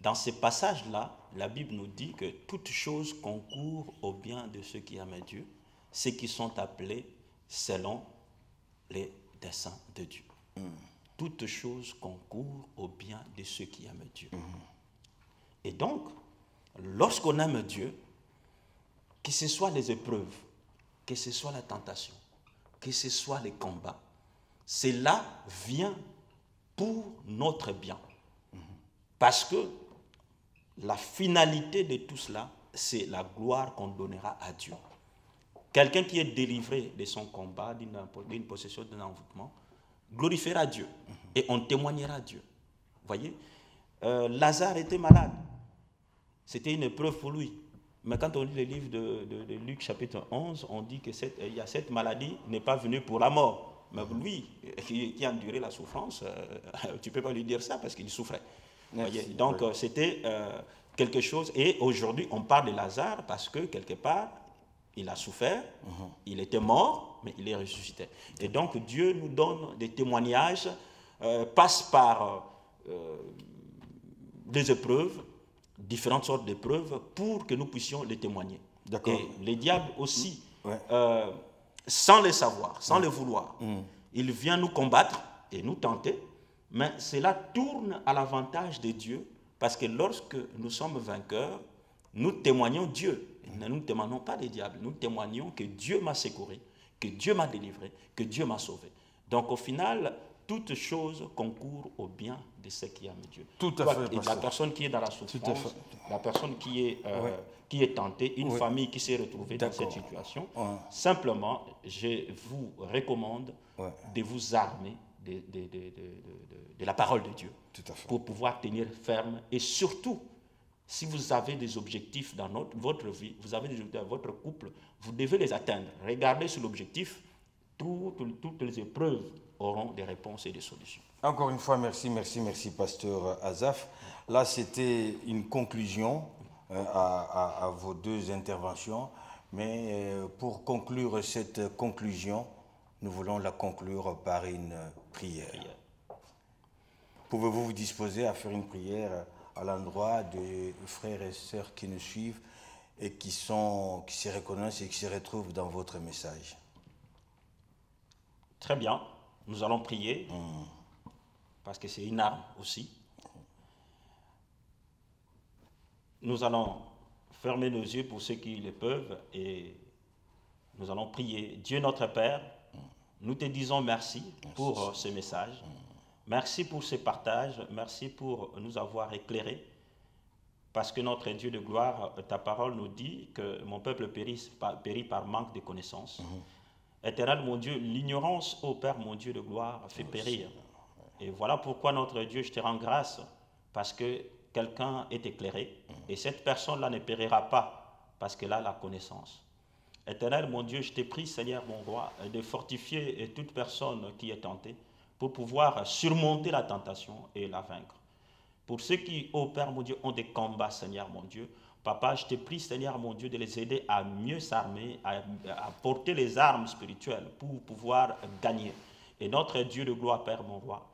Dans ce passage-là, la Bible nous dit que toute chose concourt au bien de ceux qui aiment Dieu, ceux qui sont appelés selon les desseins de Dieu. Toute chose concourt au bien de ceux qui aiment Dieu. Et donc, lorsqu'on aime Dieu, que ce soit les épreuves, que ce soit la tentation, que ce soit les combats, cela vient pour notre bien. Parce que la finalité de tout cela, c'est la gloire qu'on donnera à Dieu. Quelqu'un qui est délivré de son combat, d'une possession, d'un envoûtement, glorifiera Dieu et on témoignera à Dieu. Vous voyez, Lazare était malade. C'était une épreuve pour lui. Mais quand on lit le livre de Luc chapitre 11, on dit que cette maladie n'est pas venue pour la mort. Mais lui, qui a enduré la souffrance, tu ne peux pas lui dire ça parce qu'il souffrait. Voyez, donc c'était quelque chose. Et aujourd'hui, on parle de Lazare parce que quelque part, il a souffert, il était mort, mais il est ressuscité. Et donc Dieu nous donne des témoignages, passe par des épreuves, différentes sortes d'épreuves, pour que nous puissions les témoigner. Et les diables aussi, sans le savoir, sans le vouloir, il vient nous combattre et nous tenter, mais cela tourne à l'avantage de Dieu, parce que lorsque nous sommes vainqueurs, nous témoignons Dieu. Nous ne témoignons pas des diables, nous témoignons que Dieu m'a secouru, que Dieu m'a délivré, que Dieu m'a sauvé. Donc au final, toute chose concourt au bien de ceux qui aiment Dieu. Tout à fait. La personne qui est dans la souffrance, la personne qui est tentée, une famille qui s'est retrouvée dans cette situation, simplement, je vous recommande de vous armer de la parole de Dieu pour pouvoir tenir ferme. Et surtout, si vous avez des objectifs dans votre vie, vous avez des objectifs dans votre couple, vous devez les atteindre. Regardez sur l'objectif, toutes les épreuves auront des réponses et des solutions. Encore une fois, merci, pasteur Azaf. Là, c'était une conclusion à vos 2 interventions. Mais pour conclure cette conclusion, nous voulons la conclure par une prière. Pouvez-vous vous disposer à faire une prière à l'endroit des frères et sœurs qui nous suivent et qui se reconnaissent et qui se retrouvent dans votre message? Très bien, nous allons prier, parce que c'est une arme aussi. Nous allons fermer nos yeux pour ceux qui le peuvent et nous allons prier. Dieu notre Père, nous te disons merci pour ce message. Merci pour ce partage, merci pour nous avoir éclairés, parce que notre Dieu de gloire, ta parole nous dit que mon peuple périt par manque de connaissances. Éternel mon Dieu, l'ignorance, ô Père mon Dieu de gloire, fait périr. Et voilà pourquoi notre Dieu, je te rends grâce, parce que quelqu'un est éclairé, et cette personne-là ne périra pas, parce qu'elle a la connaissance. Éternel mon Dieu, je te prie, Seigneur mon roi, de fortifier toute personne qui est tentée, pour pouvoir surmonter la tentation et la vaincre. Pour ceux qui, ô Père mon Dieu, ont des combats, Seigneur mon Dieu, Papa, je te prie, Seigneur mon Dieu, de les aider à mieux s'armer, à porter les armes spirituelles pour pouvoir gagner. Et notre Dieu de gloire, Père mon roi,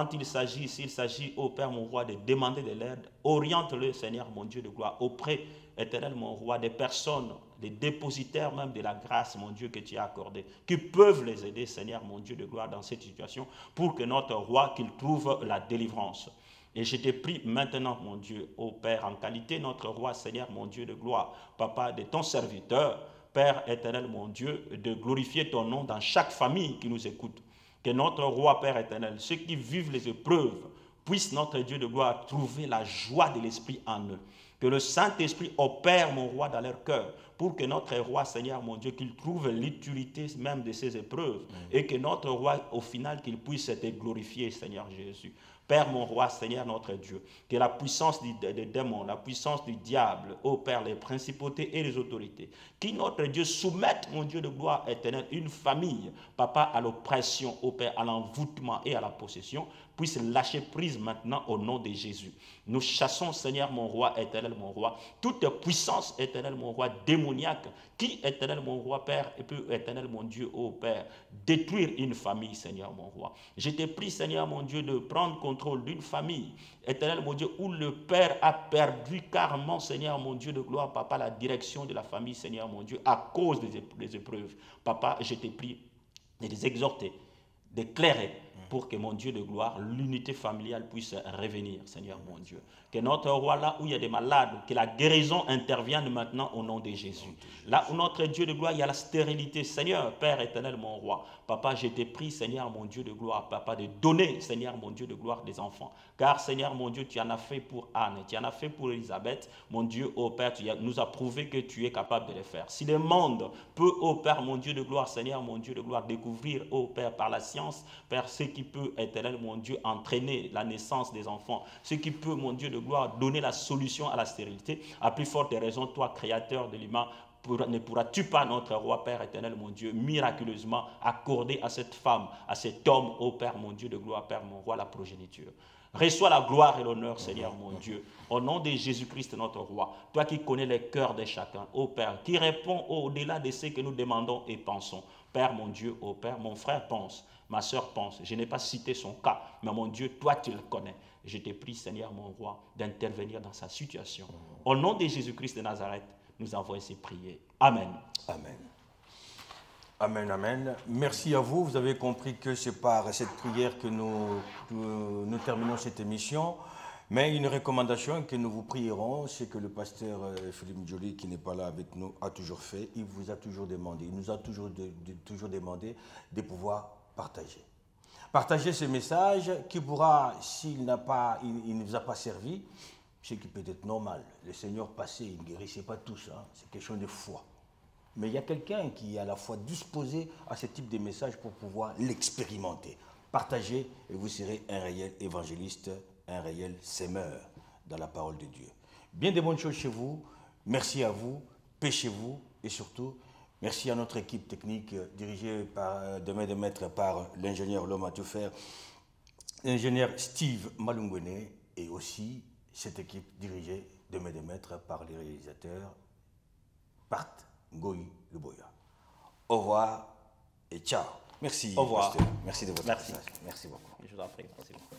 s'il s'agit, ô Père mon roi, de demander de l'aide, oriente-le, Seigneur mon Dieu de gloire, auprès, éternel mon roi, des personnes les dépositaires même de la grâce, mon Dieu, que tu as accordée, qui peuvent les aider, Seigneur, mon Dieu de gloire, dans cette situation, pour que notre roi, qu'il trouve la délivrance. Et je te prie maintenant, mon Dieu, ô Père, en qualité notre roi, Seigneur, mon Dieu de gloire, Papa, de ton serviteur, Père éternel, mon Dieu, de glorifier ton nom dans chaque famille qui nous écoute. Que notre roi, Père éternel, ceux qui vivent les épreuves, puissent, notre Dieu de gloire, trouver la joie de l'Esprit en eux. Que le Saint-Esprit opère, mon roi, dans leur cœur, pour que notre roi, Seigneur, mon Dieu, qu'il trouve l'utilité même de ces épreuves, et que notre roi, au final, qu'il puisse être glorifié, Seigneur Jésus. Père, mon roi, Seigneur, notre Dieu, que la puissance des démons, la puissance du diable, ô Père, les principautés et les autorités, qui, notre Dieu, soumettent, mon Dieu de gloire éternelle, une famille, Papa, à l'oppression, ô Père, à l'envoûtement et à la possession, puisse lâcher prise maintenant au nom de Jésus. Nous chassons, Seigneur, mon roi, éternel, mon roi, toute puissance, éternel, mon roi, démoniaque, qui, éternel, mon roi, Père, et peut, éternel, mon Dieu, ô Père, détruire une famille, Seigneur, mon roi. Je te prie, Seigneur, mon Dieu, de prendre contrôle d'une famille, éternel, mon Dieu, où le Père a perdu carrément, Seigneur, mon Dieu de gloire, Papa, la direction de la famille, Seigneur, mon Dieu, à cause des épreuves. Papa, je te prie de les exhorter, d'éclairer, pour que, mon Dieu de gloire, l'unité familiale puisse revenir, Seigneur mon Dieu. Que notre roi, là où il y a des malades, que la guérison intervienne maintenant au nom de Jésus. Là où notre Dieu de gloire, il y a la stérilité. Seigneur, Père éternel, mon roi, Papa, je t'ai pris, Seigneur mon Dieu de gloire, Papa, de donner, Seigneur mon Dieu de gloire, des enfants. Car, Seigneur mon Dieu, tu en as fait pour Anne, tu en as fait pour Elisabeth. Mon Dieu, ô Père, tu nous as prouvé que tu es capable de le faire. Si le monde peut, ô Père, mon Dieu de gloire, Seigneur mon Dieu de gloire, découvrir, ô Père, par la science, Père, ce qui peut, éternel, mon Dieu, entraîner la naissance des enfants, ce qui peut, mon Dieu de gloire, donner la solution à la stérilité, à plus forte raison, toi, créateur de l'humain, ne pourras-tu pas, notre roi, Père éternel, mon Dieu, miraculeusement accorder à cette femme, à cet homme, ô Père, mon Dieu de gloire, Père, mon roi, la progéniture. Reçois la gloire et l'honneur, Seigneur mon Dieu, au nom de Jésus-Christ, notre roi, toi qui connais les cœurs de chacun, ô Père, qui répond au-delà de ce que nous demandons et pensons. Père, mon Dieu, ô Père, mon frère pense, ma soeur pense, je n'ai pas cité son cas, mais mon Dieu, toi tu le connais. Je te prie, Seigneur mon roi, d'intervenir dans sa situation. Au nom de Jésus-Christ de Nazareth, nous avons ainsi prié. Amen. Amen. Amen, amen. Merci à vous. Vous avez compris que c'est par cette prière que nous terminons cette émission. Mais une recommandation que nous vous prierons, c'est que le pasteur Philippe Joly, qui n'est pas là avec nous, a toujours fait. Il vous a toujours demandé, il nous a toujours demandé de pouvoir partager. Partager ce message qui pourra, s'il ne vous a pas servi, ce qui peut être normal. Le Seigneur passé, il ne guérissait pas tous, hein. C'est question de foi. Mais il y a quelqu'un qui est à la fois disposé à ce type de message pour pouvoir l'expérimenter. Partagez et vous serez un réel évangéliste, un réel sémeur dans la parole de Dieu. Bien des bonnes choses chez vous. Merci à vous. Pêchez-vous et surtout, merci à notre équipe technique dirigée de main de maître par l'ingénieur l'homme à tout faire, l'ingénieur Steve Malungwene, et aussi cette équipe dirigée de main de maître par les réalisateurs Part Ngoyi Luboya. Au revoir et ciao. Merci. Au revoir. Pasteur. Merci de votre Merci. message. Merci beaucoup. Je vous en prie. Merci beaucoup.